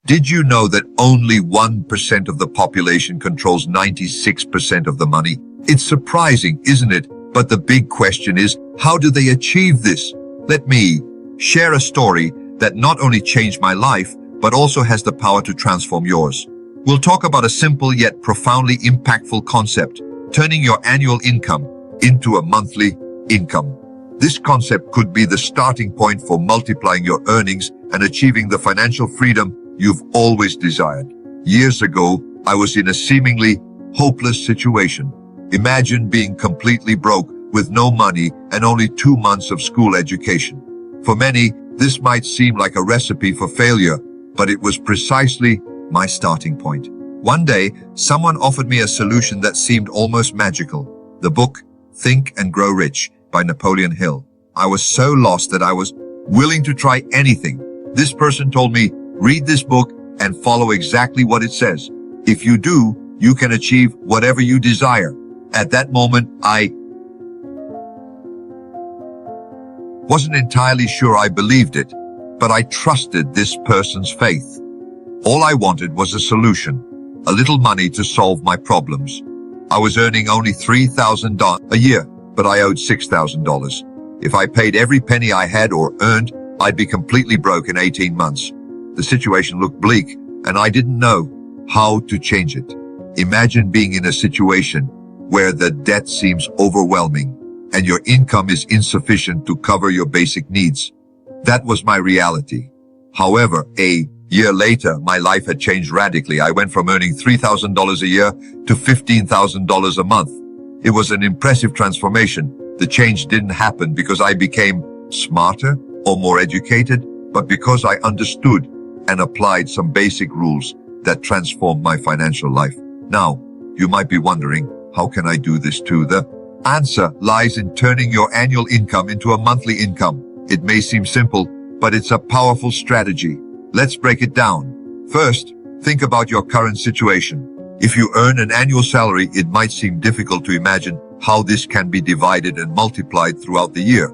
Did you know that only 1% of the population controls 96% of the money? It's surprising, isn't it? But the big question is, how do they achieve this? Let me share a story that not only changed my life, but also has the power to transform yours. We'll talk about a simple yet profoundly impactful concept, turning your annual income into a monthly income. This concept could be the starting point for multiplying your earnings and achieving the financial freedom you've always desired. Years ago, I was in a seemingly hopeless situation. Imagine being completely broke with no money and only 2 months of school education. For many, this might seem like a recipe for failure, but it was precisely my starting point. One day, someone offered me a solution that seemed almost magical. The book, Think and Grow Rich by Napoleon Hill. I was so lost that I was willing to try anything. This person told me, read this book and follow exactly what it says. If you do, you can achieve whatever you desire. At that moment, I wasn't entirely sure I believed it, but I trusted this person's faith. All I wanted was a solution, a little money to solve my problems. I was earning only $3,000 a year, but I owed $6,000. If I paid every penny I had or earned, I'd be completely broke in 18 months. The situation looked bleak, and I didn't know how to change it. Imagine being in a situation where the debt seems overwhelming and your income is insufficient to cover your basic needs. That was my reality. However, a year later, my life had changed radically. I went from earning $3,000 a year to $15,000 a month. It was an impressive transformation. The change didn't happen because I became smarter or more educated, but because I understood and applied some basic rules that transformed my financial life. Now, you might be wondering, how can I do this too? The answer lies in turning your annual income into a monthly income. It may seem simple, but it's a powerful strategy. Let's break it down. First, think about your current situation. If you earn an annual salary, it might seem difficult to imagine how this can be divided and multiplied throughout the year.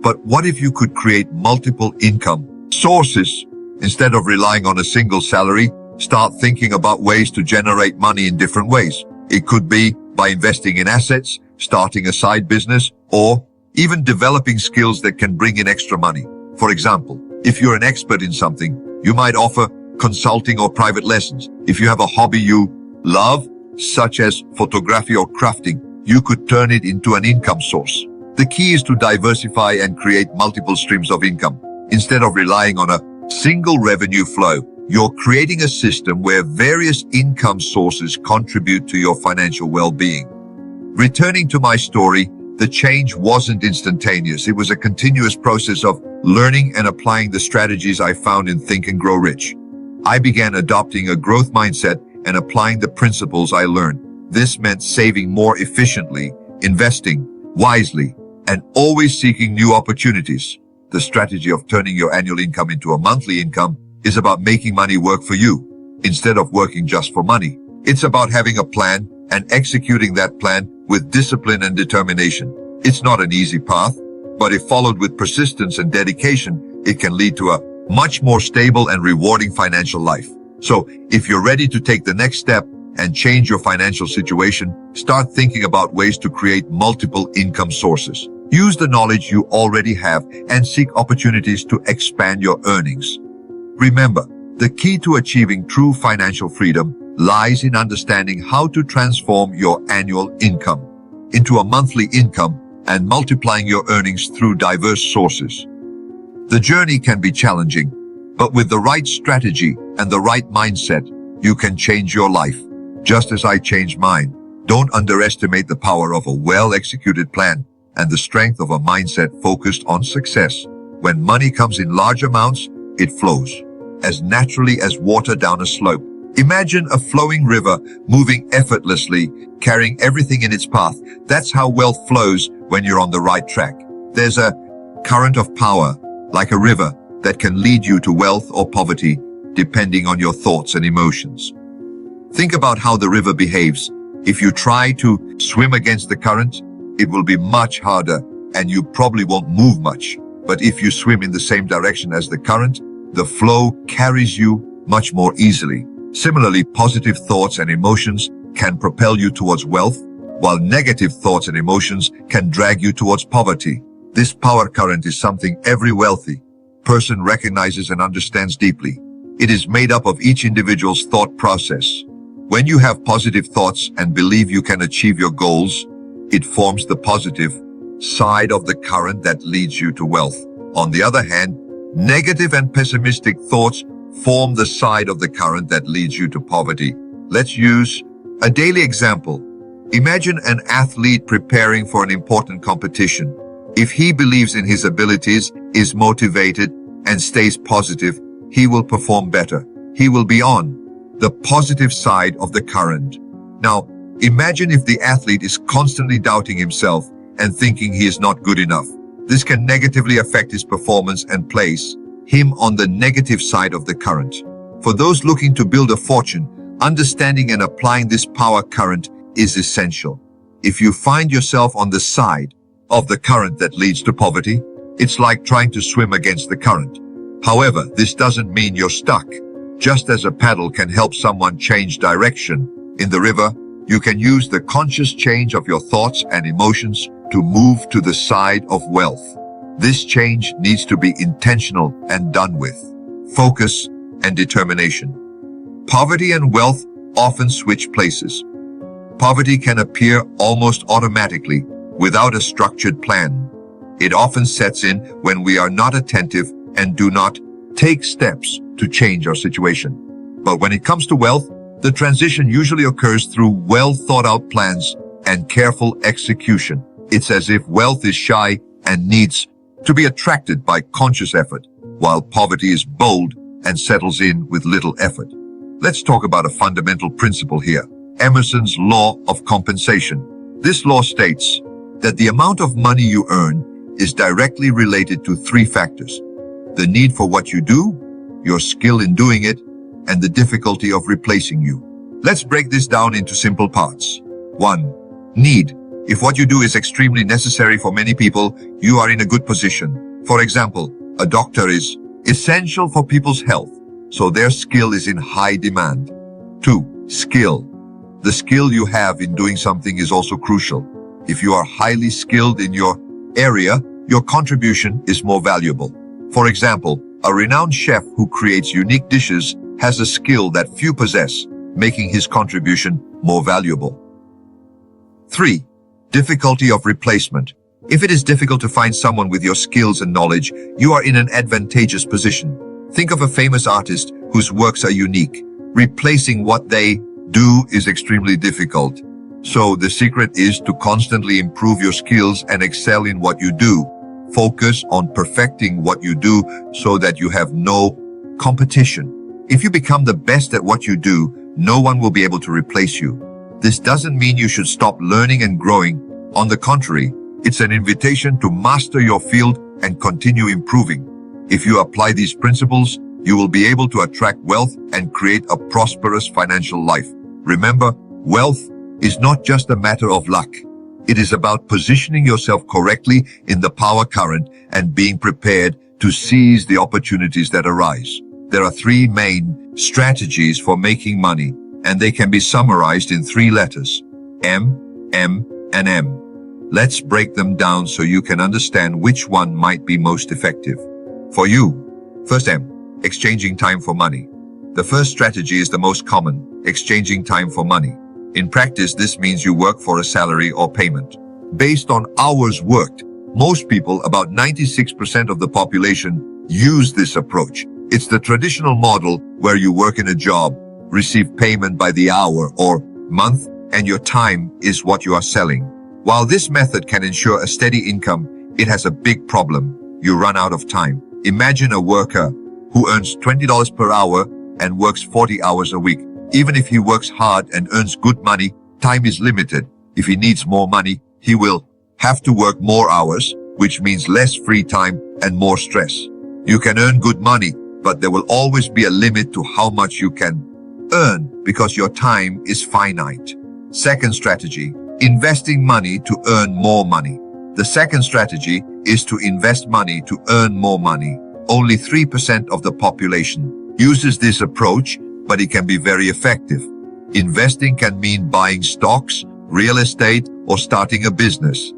But what if you could create multiple income sources? Instead of relying on a single salary, start thinking about ways to generate money in different ways. It could be by investing in assets, starting a side business, or even developing skills that can bring in extra money. For example, if you're an expert in something, you might offer consulting or private lessons. If you have a hobby you love, such as photography or crafting, you could turn it into an income source. The key is to diversify and create multiple streams of income. Instead of relying on a single revenue flow, you're creating a system where various income sources contribute to your financial well-being. Returning to my story, the change wasn't instantaneous. It was a continuous process of learning and applying the strategies I found in Think and Grow Rich. I began adopting a growth mindset and applying the principles I learned. This meant saving more efficiently, investing wisely, and always seeking new opportunities. The strategy of turning your annual income into a monthly income is about making money work for you, instead of working just for money. It's about having a plan and executing that plan with discipline and determination. It's not an easy path, but if followed with persistence and dedication, it can lead to a much more stable and rewarding financial life. So, if you're ready to take the next step and change your financial situation, start thinking about ways to create multiple income sources. Use the knowledge you already have and seek opportunities to expand your earnings. Remember, the key to achieving true financial freedom lies in understanding how to transform your annual income into a monthly income and multiplying your earnings through diverse sources. The journey can be challenging, but with the right strategy and the right mindset, you can change your life, just as I changed mine. Don't underestimate the power of a well-executed plan and the strength of a mindset focused on success. When money comes in large amounts, it flows as naturally as water down a slope. Imagine a flowing river moving effortlessly, carrying everything in its path. That's how wealth flows when you're on the right track. There's a current of power, like a river, that can lead you to wealth or poverty, depending on your thoughts and emotions. Think about how the river behaves. If you try to swim against the current, it will be much harder and you probably won't move much. But if you swim in the same direction as the current, the flow carries you much more easily. Similarly, positive thoughts and emotions can propel you towards wealth, while negative thoughts and emotions can drag you towards poverty. This power current is something every wealthy person recognizes and understands deeply. It is made up of each individual's thought process. When you have positive thoughts and believe you can achieve your goals, it forms the positive side of the current that leads you to wealth. On the other hand, negative and pessimistic thoughts form the side of the current that leads you to poverty. Let's use a daily example. Imagine an athlete preparing for an important competition. If he believes in his abilities, is motivated, and stays positive, he will perform better. He will be on the positive side of the current. Now, imagine if the athlete is constantly doubting himself and thinking he is not good enough. This can negatively affect his performance and place him on the negative side of the current. For those looking to build a fortune, understanding and applying this power current is essential. If you find yourself on the side of the current that leads to poverty, it's like trying to swim against the current. However, this doesn't mean you're stuck. Just as a paddle can help someone change direction in the river, you can use the conscious change of your thoughts and emotions to move to the side of wealth. This change needs to be intentional and done with focus and determination. Poverty and wealth often switch places. Poverty can appear almost automatically without a structured plan. It often sets in when we are not attentive and do not take steps to change our situation. But when it comes to wealth, the transition usually occurs through well-thought-out plans and careful execution. It's as if wealth is shy and needs to be attracted by conscious effort, while poverty is bold and settles in with little effort. Let's talk about a fundamental principle here, Emerson's law of compensation. This law states that the amount of money you earn is directly related to three factors: the need for what you do, your skill in doing it, and the difficulty of replacing you. Let's break this down into simple parts. 1. Need. If what you do is extremely necessary for many people, you are in a good position. For example, a doctor is essential for people's health, so their skill is in high demand. 2. Skill. The skill you have in doing something is also crucial. If you are highly skilled in your area, your contribution is more valuable. For example, a renowned chef who creates unique dishes has a skill that few possess, making his contribution more valuable. 3. Difficulty of replacement. If it is difficult to find someone with your skills and knowledge, you are in an advantageous position. Think of a famous artist whose works are unique. Replacing what they do is extremely difficult. So the secret is to constantly improve your skills and excel in what you do. Focus on perfecting what you do so that you have no competition. If you become the best at what you do, no one will be able to replace you. This doesn't mean you should stop learning and growing. On the contrary, it's an invitation to master your field and continue improving. If you apply these principles, you will be able to attract wealth and create a prosperous financial life. Remember, wealth is not just a matter of luck. It is about positioning yourself correctly in the power current and being prepared to seize the opportunities that arise. There are three main strategies for making money, and they can be summarized in three letters: M, M, and M. Let's break them down so you can understand which one might be most effective for you. First M, exchanging time for money. The first strategy is the most common, exchanging time for money. In practice, this means you work for a salary or payment based on hours worked. Most people, about 96% of the population, use this approach. It's the traditional model where you work in a job, receive payment by the hour or month, and your time is what you are selling. While this method can ensure a steady income, it has a big problem. You run out of time. Imagine a worker who earns $20 per hour and works 40 hours a week. Even if he works hard and earns good money, time is limited. If he needs more money, he will have to work more hours, which means less free time and more stress. You can earn good money, but there will always be a limit to how much you can earn because your time is finite. Second strategy, investing money to earn more money. The second strategy is to invest money to earn more money. Only 3% of the population uses this approach, but it can be very effective. Investing can mean buying stocks, real estate, or starting a business.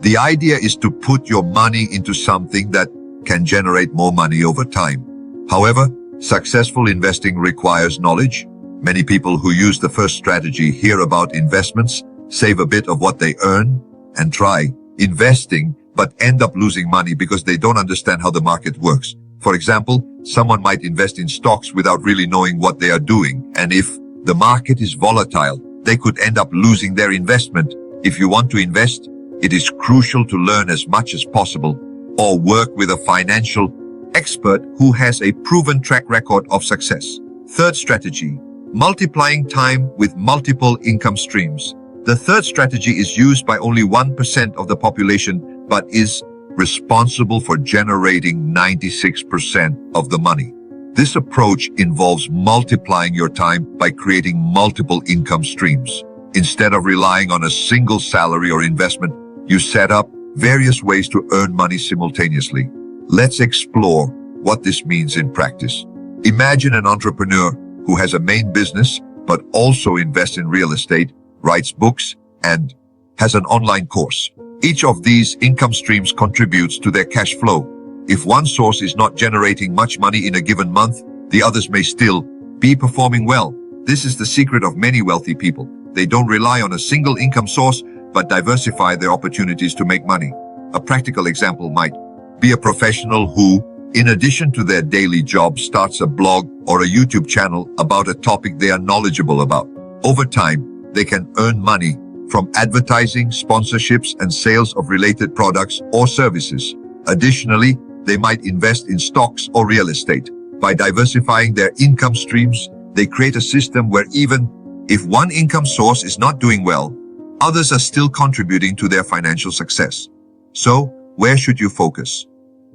The idea is to put your money into something that can generate more money over time. However, successful investing requires knowledge. Many people who use the first strategy hear about investments, save a bit of what they earn, and try investing, but end up losing money because they don't understand how the market works. For example, someone might invest in stocks without really knowing what they are doing, and if the market is volatile, they could end up losing their investment. If you want to invest, it is crucial to learn as much as possible or work with a financial expert who has a proven track record of success. Third strategy, multiplying time with multiple income streams. The third strategy is used by only 1% of the population, but is responsible for generating 96% of the money. This approach involves multiplying your time by creating multiple income streams. Instead of relying on a single salary or investment, you set up various ways to earn money simultaneously. Let's explore what this means in practice. Imagine an entrepreneur who has a main business, but also invests in real estate, writes books, and has an online course. Each of these income streams contributes to their cash flow. If one source is not generating much money in a given month, the others may still be performing well. This is the secret of many wealthy people. They don't rely on a single income source, but diversify their opportunities to make money. A practical example might be a professional who, in addition to their daily job, starts a blog or a YouTube channel about a topic they are knowledgeable about. Over time, they can earn money from advertising, sponsorships, and sales of related products or services. Additionally, they might invest in stocks or real estate. By diversifying their income streams, they create a system where even if one income source is not doing well, others are still contributing to their financial success. So, where should you focus?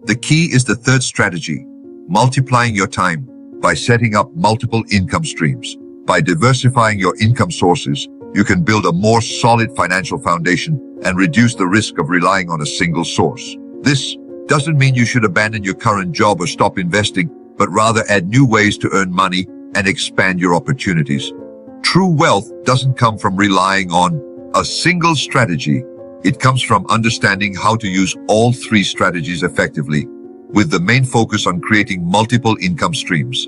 The key is the third strategy, multiplying your time by setting up multiple income streams. By diversifying your income sources, you can build a more solid financial foundation and reduce the risk of relying on a single source. This doesn't mean you should abandon your current job or stop investing, but rather add new ways to earn money and expand your opportunities. True wealth doesn't come from relying on a single strategy. It comes from understanding how to use all three strategies effectively, with the main focus on creating multiple income streams.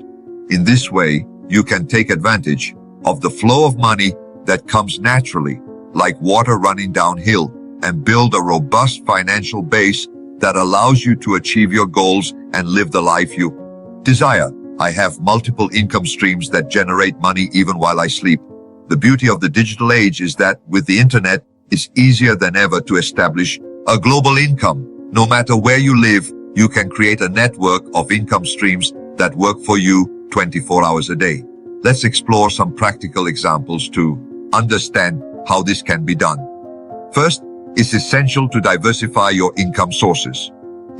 In this way, you can take advantage of the flow of money that comes naturally, like water running downhill, and build a robust financial base that allows you to achieve your goals and live the life you desire. I have multiple income streams that generate money even while I sleep. The beauty of the digital age is that with the internet, it's easier than ever to establish a global income. No matter where you live, you can create a network of income streams that work for you 24 hours a day. Let's explore some practical examples to understand how this can be done. First, it's essential to diversify your income sources.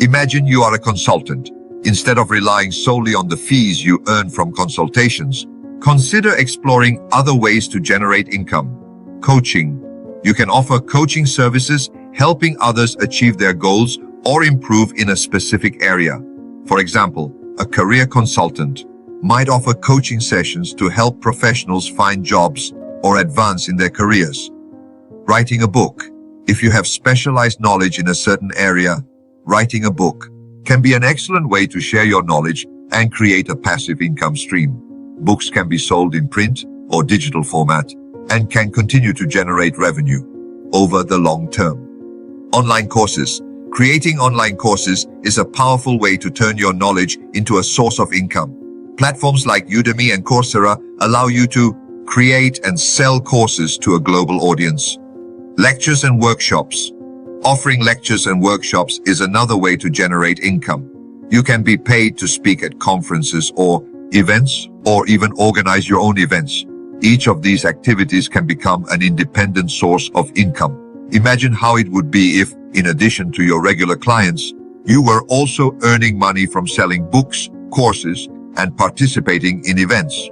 Imagine you are a consultant. Instead of relying solely on the fees you earn from consultations, consider exploring other ways to generate income. Coaching. You can offer coaching services, helping others achieve their goals or improve in a specific area. For example, a career consultant might offer coaching sessions to help professionals find jobs or advance in their careers. Writing a book. If you have specialized knowledge in a certain area, writing a book can be an excellent way to share your knowledge and create a passive income stream. Books can be sold in print or digital format and can continue to generate revenue over the long term. Online courses. Creating online courses is a powerful way to turn your knowledge into a source of income. Platforms like Udemy and Coursera allow you to create and sell courses to a global audience. Lectures and workshops. Offering lectures and workshops is another way to generate income. You can be paid to speak at conferences or events, or even organize your own events. Each of these activities can become an independent source of income. Imagine how it would be if, in addition to your regular clients, you were also earning money from selling books, courses, and participating in events.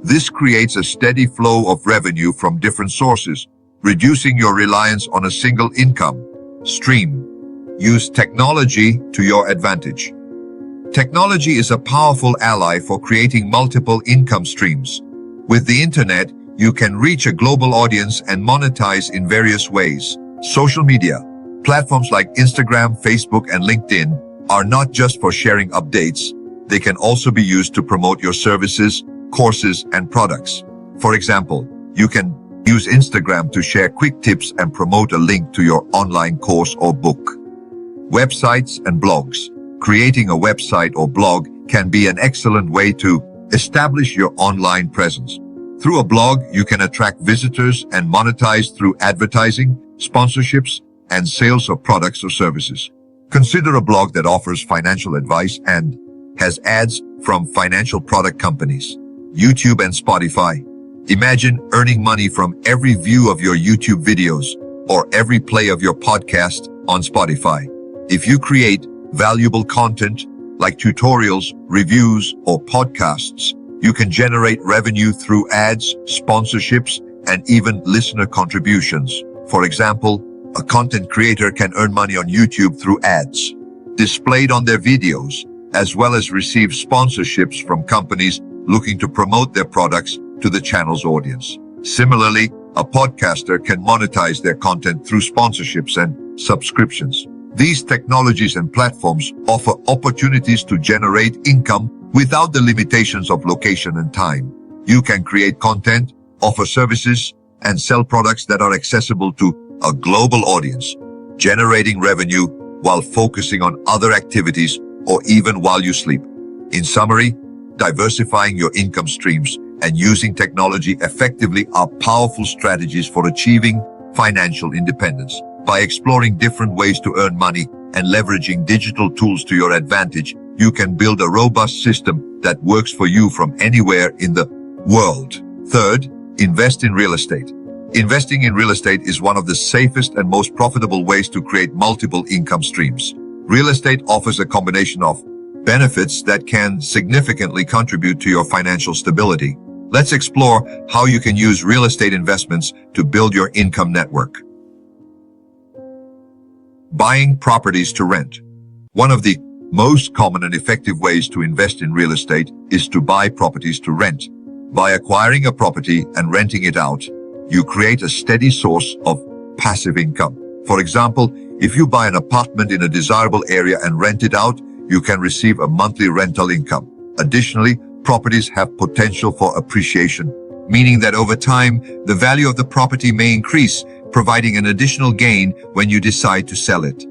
This creates a steady flow of revenue from different sources, reducing your reliance on a single income stream. Use technology to your advantage. Technology is a powerful ally for creating multiple income streams. With the internet, you can reach a global audience and monetize in various ways. Social media, platforms like Instagram, Facebook, and LinkedIn are not just for sharing updates. They can also be used to promote your services, courses, and products. For example, you can use Instagram to share quick tips and promote a link to your online course or book. Websites and blogs. Creating a website or blog can be an excellent way to establish your online presence. Through a blog, you can attract visitors and monetize through advertising, sponsorships, and sales of products or services. Consider a blog that offers financial advice and has ads from financial product companies. YouTube and Spotify. Imagine earning money from every view of your YouTube videos or every play of your podcast on Spotify. If you create valuable content like tutorials, reviews, or podcasts, you can generate revenue through ads, sponsorships, and even listener contributions. For example, a content creator can earn money on YouTube through ads displayed on their videos, as well as receive sponsorships from companies looking to promote their products to the channel's audience. Similarly, a podcaster can monetize their content through sponsorships and subscriptions. These technologies and platforms offer opportunities to generate income without the limitations of location and time. You can create content, offer services, and sell products that are accessible to a global audience, generating revenue while focusing on other activities or even while you sleep. In summary, diversifying your income streams and using technology effectively are powerful strategies for achieving financial independence. By exploring different ways to earn money and leveraging digital tools to your advantage, you can build a robust system that works for you from anywhere in the world. Third, invest in real estate. Investing in real estate is one of the safest and most profitable ways to create multiple income streams. Real estate offers a combination of benefits that can significantly contribute to your financial stability. Let's explore how you can use real estate investments to build your income network. Buying properties to rent. One of the most common and effective ways to invest in real estate is to buy properties to rent. By acquiring a property and renting it out, you create a steady source of passive income. For example, if you buy an apartment in a desirable area and rent it out, you can receive a monthly rental income. Additionally, properties have potential for appreciation, meaning that over time, the value of the property may increase, providing an additional gain when you decide to sell it.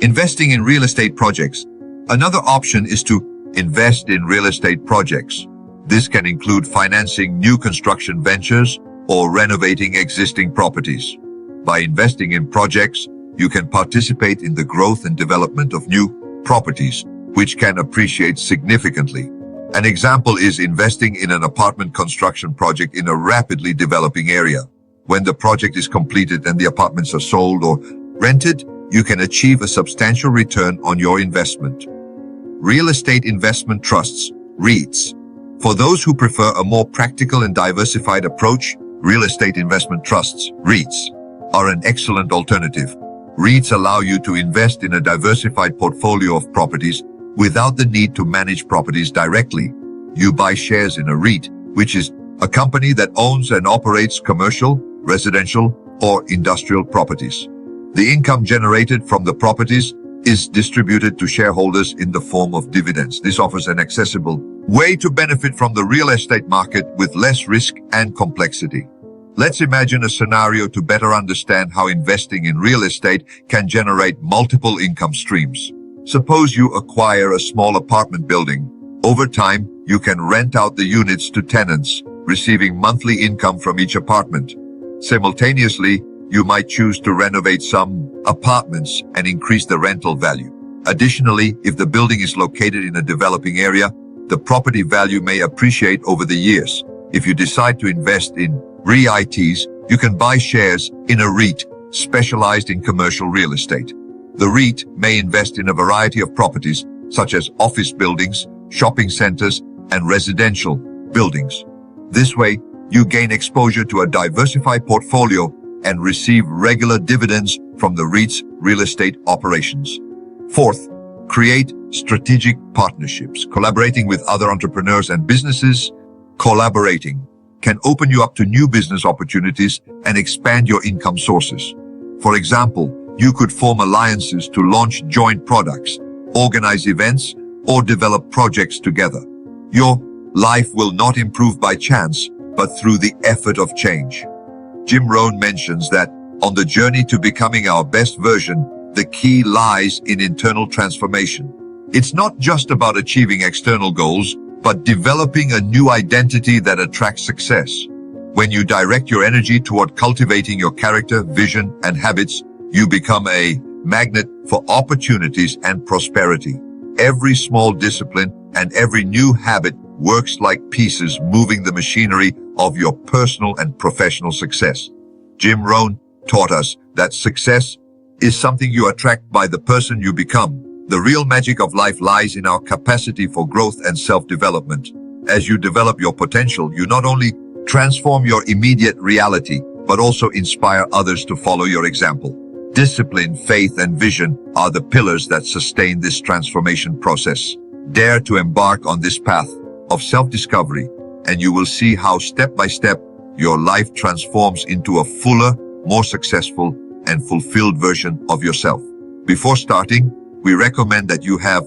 Investing in real estate projects. Another option is to invest in real estate projects. This can include financing new construction ventures or renovating existing properties. By investing in projects, you can participate in the growth and development of new properties, which can appreciate significantly. An example is investing in an apartment construction project in a rapidly developing area. When the project is completed and the apartments are sold or rented, you can achieve a substantial return on your investment. Real estate investment trusts, REITs. For those who prefer a more practical and diversified approach, real estate investment trusts, REITs, are an excellent alternative. REITs allow you to invest in a diversified portfolio of properties without the need to manage properties directly. You buy shares in a REIT, which is a company that owns and operates commercial, residential, or industrial properties. The income generated from the properties is distributed to shareholders in the form of dividends. This offers an accessible way to benefit from the real estate market with less risk and complexity. Let's imagine a scenario to better understand how investing in real estate can generate multiple income streams. Suppose you acquire a small apartment building. Over time, you can rent out the units to tenants, receiving monthly income from each apartment. Simultaneously, you might choose to renovate some apartments and increase the rental value. Additionally, if the building is located in a developing area, the property value may appreciate over the years. If you decide to invest in REITs, you can buy shares in a REIT specialized in commercial real estate. The REIT may invest in a variety of properties, such as office buildings, shopping centers, and residential buildings. This way, you gain exposure to a diversified portfolio and receive regular dividends from the REIT's real estate operations. Fourth, create strategic partnerships, collaborating with other entrepreneurs and businesses. Collaborating can open you up to new business opportunities and expand your income sources. For example, you could form alliances to launch joint products, organize events, or develop projects together. Your life will not improve by chance, but through the effort of change. Jim Rohn mentions that on the journey to becoming our best version, the key lies in internal transformation. It's not just about achieving external goals, but developing a new identity that attracts success. When you direct your energy toward cultivating your character, vision, and habits, you become a magnet for opportunities and prosperity. Every small discipline and every new habit works like pieces moving the machinery of your personal and professional success. Jim Rohn taught us that success is something you attract by the person you become. The real magic of life lies in our capacity for growth and self-development. As you develop your potential, you not only transform your immediate reality, but also inspire others to follow your example. Discipline, faith, and vision are the pillars that sustain this transformation process. Dare to embark on this path of self-discovery, and you will see how step by step your life transforms into a fuller, more successful, and fulfilled version of yourself. Before starting, we recommend that you have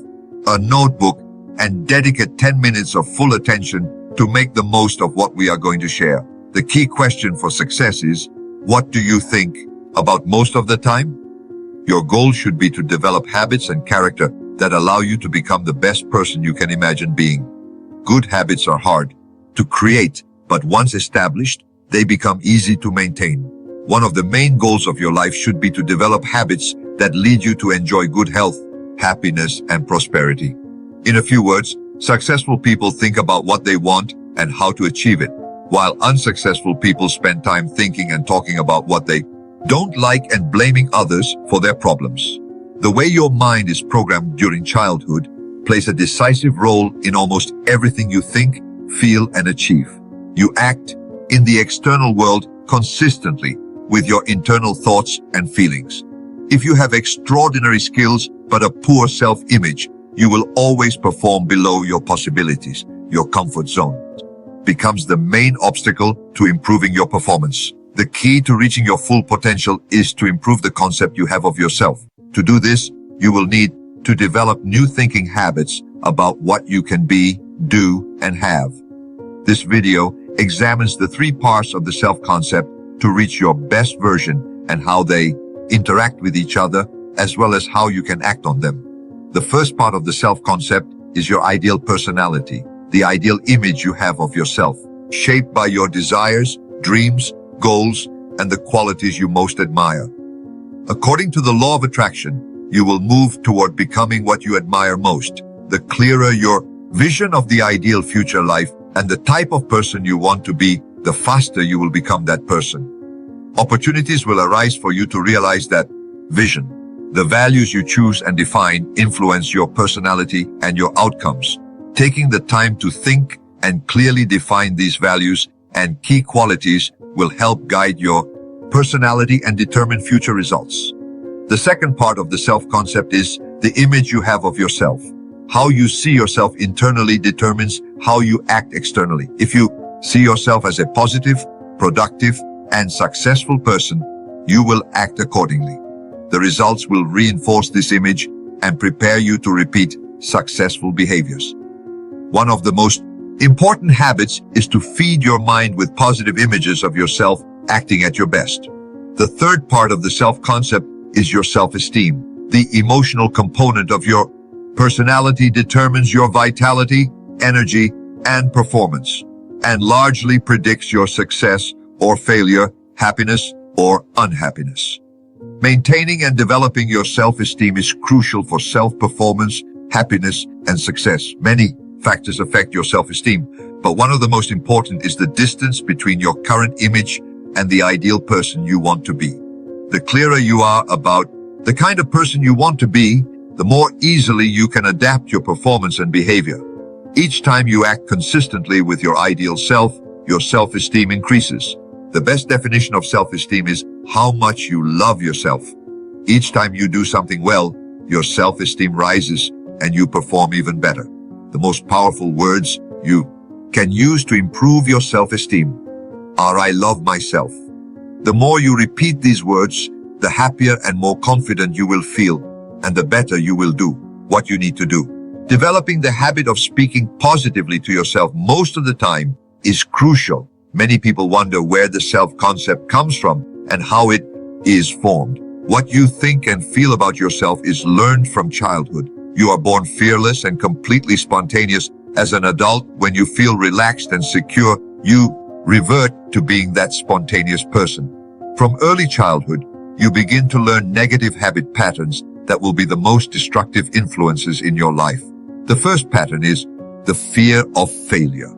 a notebook and dedicate 10 minutes of full attention to make the most of what we are going to share. The key question for success is, what do you think about most of the time? Your goal should be to develop habits and character that allow you to become the best person you can imagine being. Good habits are hard to create, but once established, they become easy to maintain. One of the main goals of your life should be to develop habits that lead you to enjoy good health, happiness, and prosperity. In a few words, successful people think about what they want and how to achieve it, while unsuccessful people spend time thinking and talking about what they don't like and blaming others for their problems. The way your mind is programmed during childhood plays a decisive role in almost everything you think, feel, and achieve. You act in the external world consistently with your internal thoughts and feelings. If you have extraordinary skills but a poor self-image, you will always perform below your possibilities. Your comfort zone becomes the main obstacle to improving your performance. The key to reaching your full potential is to improve the concept you have of yourself. To do this, you will need to develop new thinking habits about what you can be, do, and have. This video examines the 3 parts of the self-concept to reach your best version and how they interact with each other, as well as how you can act on them. The first part of the self-concept is your ideal personality, the ideal image you have of yourself, shaped by your desires, dreams, goals, and the qualities you most admire. According to the law of attraction, you will move toward becoming what you admire most. The clearer your vision of the ideal future life and the type of person you want to be, the faster you will become that person. Opportunities will arise for you to realize that vision. The values you choose and define influence your personality and your outcomes. Taking the time to think and clearly define these values and key qualities will help guide your personality and determine future results. The second part of the self-concept is the image you have of yourself. How you see yourself internally determines how you act externally. If you see yourself as a positive, productive, and successful person, you will act accordingly. The results will reinforce this image and prepare you to repeat successful behaviors. One of the most important habits is to feed your mind with positive images of yourself acting at your best. The third part of the self-concept is your self-esteem. The emotional component of your personality determines your vitality, energy, and performance, and largely predicts your success or failure, happiness or unhappiness. Maintaining and developing your self-esteem is crucial for self-performance, happiness, and success. Many factors affect your self-esteem, but one of the most important is the distance between your current image and the ideal person you want to be. The clearer you are about the kind of person you want to be, the more easily you can adapt your performance and behavior. Each time you act consistently with your ideal self, your self-esteem increases. The best definition of self-esteem is how much you love yourself. Each time you do something well, your self-esteem rises, and you perform even better. The most powerful words you can use to improve your self-esteem are I love myself. The more you repeat these words, the happier and more confident you will feel, and the better you will do what you need to do. Developing the habit of speaking positively to yourself most of the time is crucial. Many people wonder where the self-concept comes from and how it is formed. What you think and feel about yourself is learned from childhood. You are born fearless and completely spontaneous. As an adult, when you feel relaxed and secure, you revert to being that spontaneous person. From early childhood, you begin to learn negative habit patterns that will be the most destructive influences in your life. The first pattern is the fear of failure.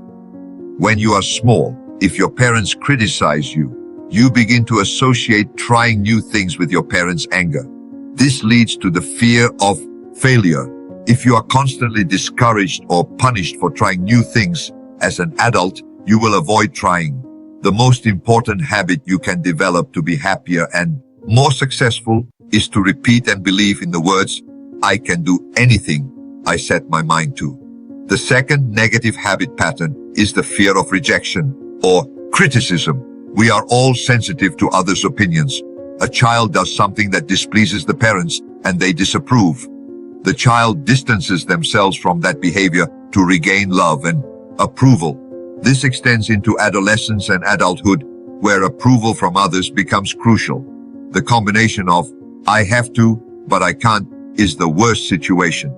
When you are small, if your parents criticize you, you begin to associate trying new things with your parents' anger. This leads to the fear of failure. If you are constantly discouraged or punished for trying new things, as an adult, you will avoid trying. The most important habit you can develop to be happier and more successful is to repeat and believe in the words, I can do anything I set my mind to. The second negative habit pattern is the fear of rejection or criticism. We are all sensitive to others' opinions. A child does something that displeases the parents and they disapprove. The child distances themselves from that behavior to regain love and approval. This extends into adolescence and adulthood, where approval from others becomes crucial. The combination of, I have to, but I can't, is the worst situation.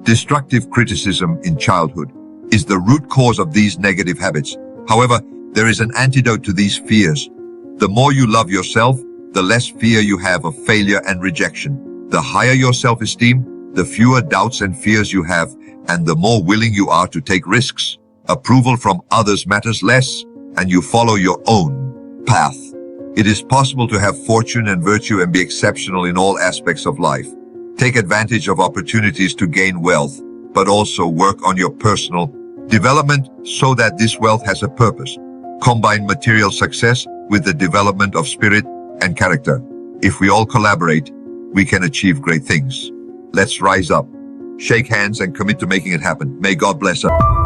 Destructive criticism in childhood is the root cause of these negative habits. However, there is an antidote to these fears. The more you love yourself, the less fear you have of failure and rejection. The higher your self-esteem, the fewer doubts and fears you have, and the more willing you are to take risks. Approval from others matters less, and you follow your own path. It is possible to have fortune and virtue and be exceptional in all aspects of life. Take advantage of opportunities to gain wealth, but also work on your personal development so that this wealth has a purpose. Combine material success with the development of spirit and character. If we all collaborate, we can achieve great things. Let's rise up, shake hands, and commit to making it happen. May God bless us.